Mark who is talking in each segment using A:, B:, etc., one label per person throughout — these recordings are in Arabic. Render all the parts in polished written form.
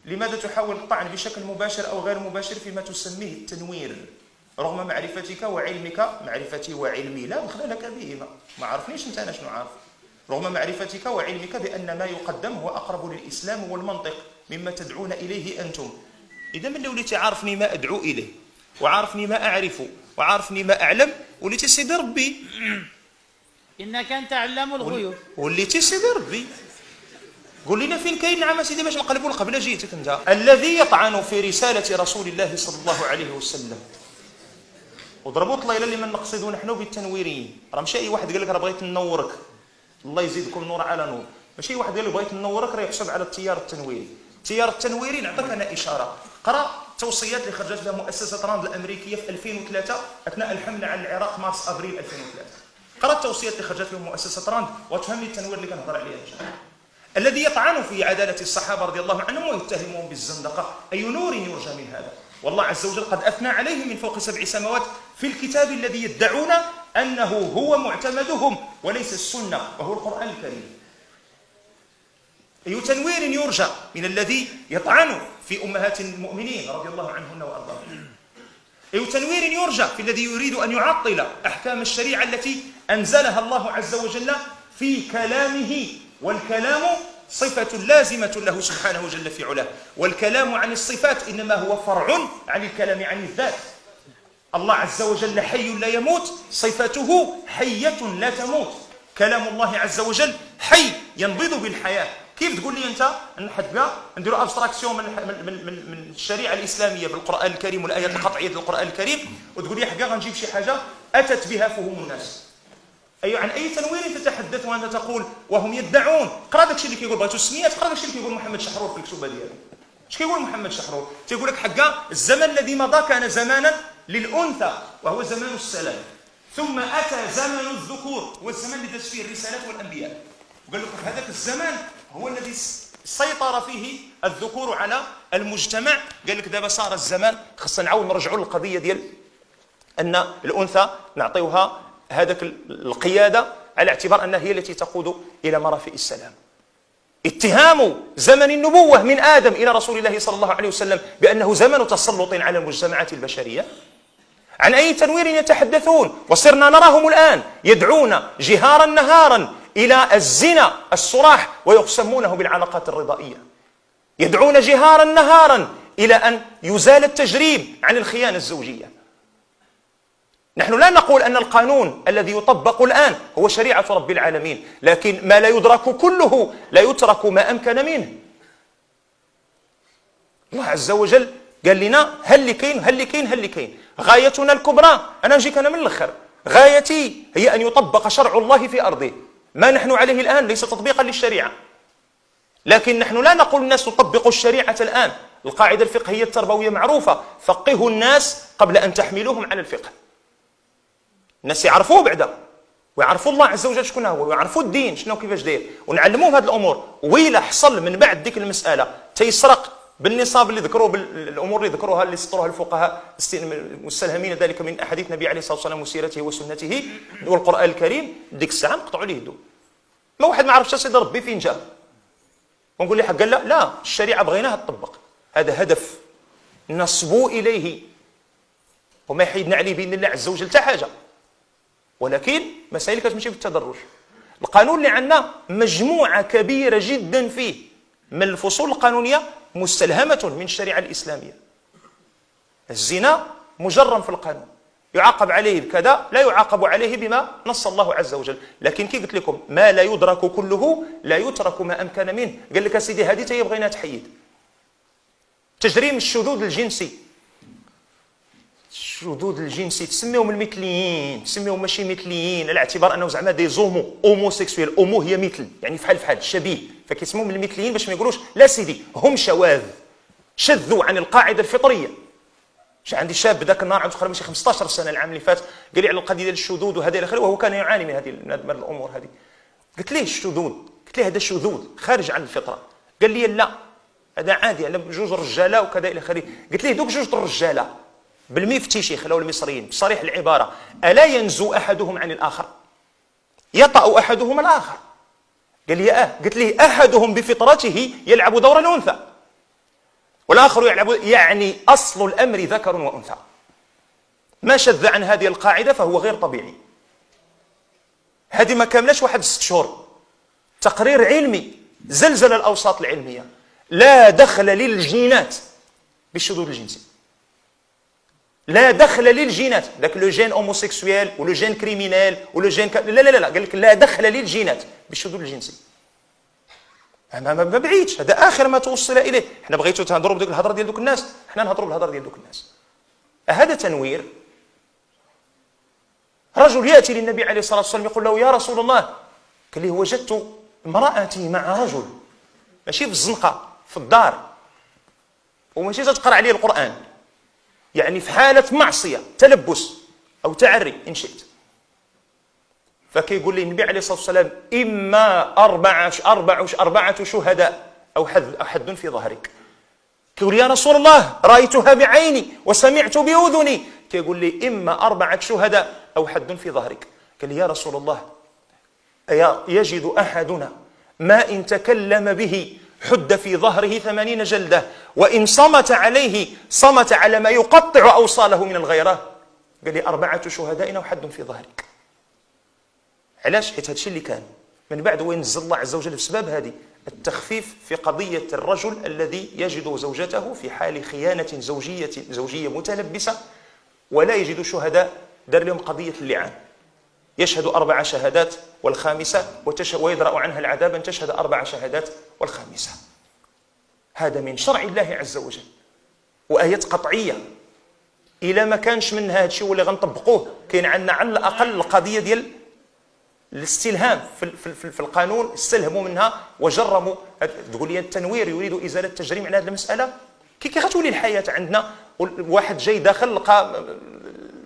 A: لماذا تحاول الطعن بشكل مباشر أو غير مباشر فيما تسميه التنوير رغم معرفتك وعلمك؟ معرفتي وعلمي لا دخل لك به، ما عرفنيش انت انا شنو عارف. رغم معرفتك وعلمك بأن ما يقدم هو أقرب للإسلام والمنطق مما تدعون إليه أنتم. إذا من وليتي عارفني ما أدعو إليه وعارفني ما أعرف وعارفني ما أعلم وليتي سيدي ربي،
B: إنك أنت علام الغيوب،
A: وليتي سيدي ربي. قول لنا فين كاين نعم سيدي باش نقلبوا القبلة جيتك انت. الذي يطعن في رسالة رسول الله صلى الله عليه وسلم وضربوا طليله اللي من نقصدوا نحن بالتنويرين. راه ماشي اي واحد قال لك راه بغيت ننورك الله يزيدكم نور على نور، ماشي واحد قال لك بغيت ننورك راه يحسب على التيار التنويري. التيار التنويري نعطيك انا اشاره، قرا التوصيات اللي خرجت بها مؤسسه راند الامريكيه في 2003 اثناء الحمله على العراق مارس ابريل 2003. قرا التوصيات اللي خرجت بها مؤسسه راند وتفهمني التنوير اللي كنهضر عليه ان شاء الله. الذي يطعن في عداله الصحابه رضي الله عنهم ويتهمهم بالزندقه، اي نور يرجى من هذا؟ والله عز وجل قد أثنى عليه من فوق 7 سماوات في الكتاب الذي يدعون أنه هو معتمدهم وليس السنة وهو القرآن الكريم. أي تنوير يرجى من الذي يطعن في أمهات المؤمنين رضي الله عنهن وأرضاهن؟ أي تنوير يرجى في الذي يريد أن يعطل أحكام الشريعة التي أنزلها الله عز وجل في كلامه، والكلام صفة لازمة له سبحانه جل في علاه، والكلام عن الصفات إنما هو فرع عن الكلام عن الذات. الله عز وجل حي لا يموت، صفته حية لا تموت. كلام الله عز وجل حي ينبض بالحياة. كيف تقول لي أنت نحدها نديروا أبستراكسيون من الشريعة الإسلامية بالقرآن الكريم والآيات القطعية للقرآن الكريم وتقول لي حقا غنجيب شي حاجة أتت بها فهم الناس؟ أي عن أي تنوير تتحدث وأنت تقول وهم يدعون؟ قرا داكشي اللي كيقول بغيتو السميات، قرا داكشي اللي كيقول محمد شحرور في الكتوبه ديالو. اش كيقول محمد شحرور؟ تيقول لك حقا الزمن الذي مضى كان زمانا للأنثى وهو زمان السلام، ثم أتى زمن الذكور والزمن اللي داز فيه الرسالات والأنبياء. وقال لك هذاك الزمان هو الذي سيطر فيه الذكور على المجتمع. قال لك دابا صار الزمان خصنا نعاود نرجعوا للقضيه ديال أن الأنثى نعطيوها هذاك القيادة على اعتبار أنها هي التي تقود إلى مرافئ السلام. اتهام زمن النبوة من آدم إلى رسول الله صلى الله عليه وسلم بأنه زمن تسلط على المجتمعات البشرية. عن أي تنوير يتحدثون؟ وصرنا نراهم الآن يدعون جهارا نهارا إلى الزنا الصراح ويقسمونه بالعلاقات الرضائية، يدعون جهارا نهارا إلى أن يزال التجريم عن الخيانة الزوجية. نحن لا نقول أن القانون الذي يطبق الآن هو شريعة رب العالمين، لكن ما لا يدرك كله لا يترك ما أمكن منه. الله عز وجل قال لنا هل اللي كاين غايتنا الكبرى. أنا نجيك أنا من الآخر، غايتي هي أن يطبق شرع الله في أرضه. ما نحن عليه الآن ليس تطبيقا للشريعة، لكن نحن لا نقول الناس تطبقوا الشريعة الآن. القاعدة الفقهية التربوية معروفة، فقهوا الناس قبل أن تحملوهم على الفقه. الناس يعرفوه بعدا ويعرفوا الله عز وجل شكون هو ويعرفوا الدين شنو كيفاش داير ونعلموه هذه الامور. ويلا حصل من بعد ديك المساله تيسرق بالنصاب اللي ذكروه بالامور اللي ذكروها اللي سطروها الفقهاء مستلهمين ذلك من احاديث النبي عليه الصلاه والسلام وسيرته وسنته والقران الكريم، ديك الساعه نقطعوا ليه يدو. ما واحد ما عرفش سيدي ربي فين جا ونقول لي حق لا الشريعه بغيناها تطبق. هذا هدف نصبوا اليه وما يحيدنا عليه باذن الله عز وجل حتى حاجه، ولكن مسائل كتمشي بالتدرج. القانون اللي عندنا مجموعة كبيرة جدا فيه من الفصول القانونية مستلهمة من الشريعة الإسلامية. الزنا مجرم في القانون، يعاقب عليه بكذا، لا يعاقب عليه بما نص الله عز وجل. لكن كي قلت لكم ما لا يدرك كله لا يترك ما أمكن منه. قال لك سيدي هذه تي بغينا تحيد. تجريم الشذوذ الجنسي، الشذوذ الجنسي تسميهم المثليين، تسميهم ماشي مثليين على اعتبار انه زعما دي زومو اوموسيكسويل. اومو هي مثل يعني فحال شبيه، فكيسموهم المثليين باش ما يقولوش لا سيدي هم شواذ، شذوا عن القاعده الفطريه. عندي شاب ذاك النهار عنده تقريبا 15 سنه العام اللي فات قال لي على القضيه ديال الشذوذ وهذا الى اخره، وهو كان يعاني من هذه الامور هذه. قلت ليه الشذوذ؟ قلت ليه هذا الشذوذ خارج عن الفطره. قال لي لا هذا عادي، انا بجوج رجاله وكذا الى اخره. قلت ليه دوك جوج الرجاله بالمفتيشي خلاو المصريين بصريح العبارة ألا ينزو أحدهم عن الآخر؟ يطأ أحدهم الآخر. قال لي قلت لي أحدهم بفطرته يلعب دور الأنثى. والآخر يعلب، يعني أصل الأمر ذكر وأنثى. ما شذ عن هذه القاعدة فهو غير طبيعي. هذه ما كاملاش واحد 6 شهور، تقرير علمي زلزل الأوساط العلمية. لا دخل للجينات بالشذوذ الجنسي، لا دخل للجينات، ذاك لو جين هوموسيكسويل ولو جين كريمينال ولو جين لا لا لا، قال لك لا دخل للجينات بالشذوذ الجنسي. ما بعيدش، هذا آخر ما توصل إليه. احنا بغيتوا تهضروا بديك الهضره ديال دوك الناس، احنا نهضروا بالهضره ديال دوك الناس. هذا تنوير. رجل يأتي للنبي عليه الصلاة والسلام يقول له يا رسول الله، قال لي وجدت امرأتي مع رجل، ماشي في الزنقة، في الدار، وماشي تقرأ عليه القرآن، يعني في حالة معصية، تلبس أو تعري إن شئت. فكيقول لي النبي عليه الصلاة والسلام إما أربعة شهداء أو حد في ظهرك. كيقول لي يا رسول الله رأيتها بعيني وسمعت بأذني. كيقول لي إما 4 شهداء أو حد في ظهرك. قال لي يا رسول الله يجد أحدنا ما إن تكلم به حد في ظهره 80 جلدة، وإن صمت عليه صمت على ما يقطع أوصاله من الغيرة. قال لي 4 شهداء أو حد في ظهرك. علاش؟ حيت هادشي اللي كان من بعد وينزل الله عز وجل بسبب هذه التخفيف في قضية الرجل الذي يجد زوجته في حال خيانة زوجية متلبسة ولا يجد شهداء، دار لهم قضية اللعان، يشهد 4 شهادات والخامسة ويدرأ عنها العذاب أن تشهد 4 شهادات والخامسة. هذا من شرع الله عز وجل وآيات قطعية. إلا ما كانش من هذا الشيء واللي غنطبقوه، كاين عندنا على الأقل القضية ديال الاستلهام في القانون، استلهموا منها وجرموا. تقول لي التنوير يريد إزالة التجريم على هذه المسألة. كي غتولي الحياة عندنا؟ واحد جاي داخل لقى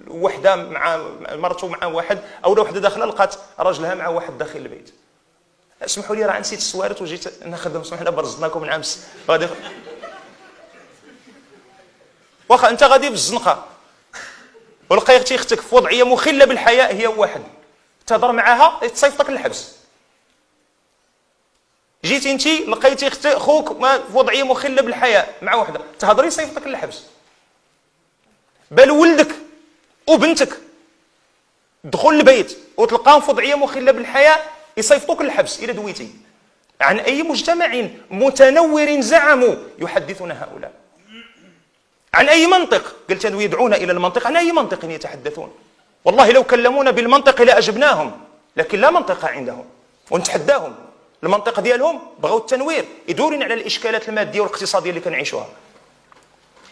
A: وحده مع مرته مع واحد، او وحده داخله لقات راجلها مع واحد داخل البيت. اسمحوا لي راه نسيت السوارت وجيت ناخذهم، اسمحوا لنا برزناكم نعمس غادي. واخا انت غادي في الزنقه ولقيتي اختك في وضعيه مخله بالحياء هي واحد، تهضر معاها تصيفطك للحبس. جيتي انت لقيتي خوك في وضعيه مخله بالحياء مع وحده، تهضري يصيفطك للحبس. بل ولدك وبنتك دخل البيت وتلقاهم في وضعيه مخله بالحياء يصيفطوك للحبس الا دويتي. عن اي مجتمع متنور زعموا يحدثنا هؤلاء؟ عن اي منطق؟ قلت انه يدعون الى المنطق، عن اي منطق يتحدثون؟ والله لو كلمونا بالمنطق لاجبناهم، لكن لا منطق عندهم ونتحداهم. المنطق ديالهم بغاو التنوير، يدورون على الاشكالات الماديه والاقتصاديه اللي كنعيشوها.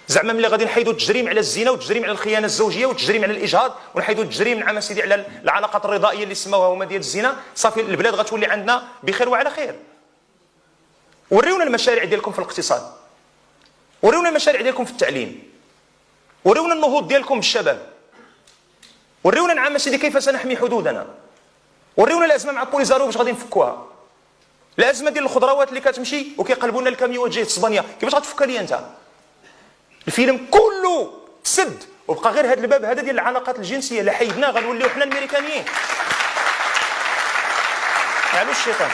A: زعما ملي غادي نحيدوا التجريم على الزنا والتجريم على الخيانه الزوجيه والتجريم على الاجهاض ونحيدوا التجريم نعم سيدي على العلاقات الرضائيه اللي سموها هما ديال الزنا، صافي البلاد غتولي عندنا بخير وعلى خير. وريونا المشاريع ديالكم في الاقتصاد، وريونا المشاريع ديالكم في التعليم، وريونا النهوض ديالكم بالشباب، وريونا نعم سيدي كيف سنحمي حدودنا، وريونا الازمه مع البوليزاريو باش غادي نفكوها. الازمه ديال الخضروات اللي كتمشي وكيقلبوا لنا الكاميوات جايه اسبانيا، كيفاش غتفكها لي انت؟ الفيلم كله تسد وبقى غير هذا الباب هذا ديال العلاقات الجنسيه. لا حيدناه غنوليو حنا الامريكانيين. علو الشيطان.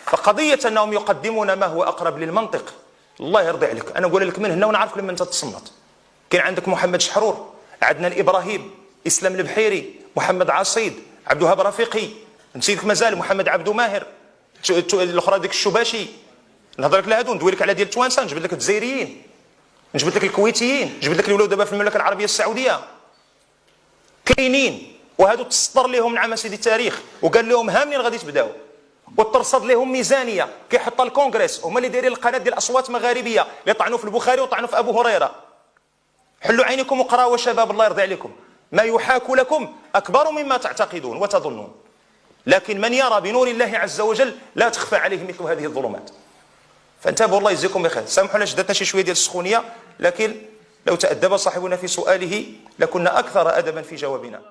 A: فقضيه انهم يقدمون ما هو اقرب للمنطق، الله يرضي عليك. انا نقول لك من هنا ونعرفك لما انت تصنت. كاين عندك محمد شحرور، عندنا الابراهيم، اسلام البحيري، محمد عصيد، عبد الوهاب رفيقي، نسيتك مازال محمد عبدو ماهر، الاخرى ديك الشباشي. نهضر لك لهادو، ندوي لك على ديال التوانسه، نجبد لك الجزائريين، نجبد لك الكويتيين، نجبد لك اللي ولاو دابا في المملكه العربيه السعوديه. كاينين وهادو تسطر لهم نعم سيدي التاريخ وقال لهم ها منين غادي تبداو، وترصد لهم ميزانيه كيحطها الكونغرس، هما اللي دايرين القناه ديال اصوات مغاربيه اللي طعنوا في البخاري وطعنوا في ابو هريره. حلوا عينكم وقراوا شباب الله يرضي عليكم، ما يحاك لكم اكبر مما تعتقدون وتظنون، لكن من يرى بنور الله عز وجل لا تخفى عليه مثل هذه الظلمات. فانتبهوا الله يجزيكم بخير. سامحونا شدتنا شي شويه ديال السخونيه، لكن لو تأدب صاحبنا في سؤاله لكنا اكثر ادبا في جوابنا.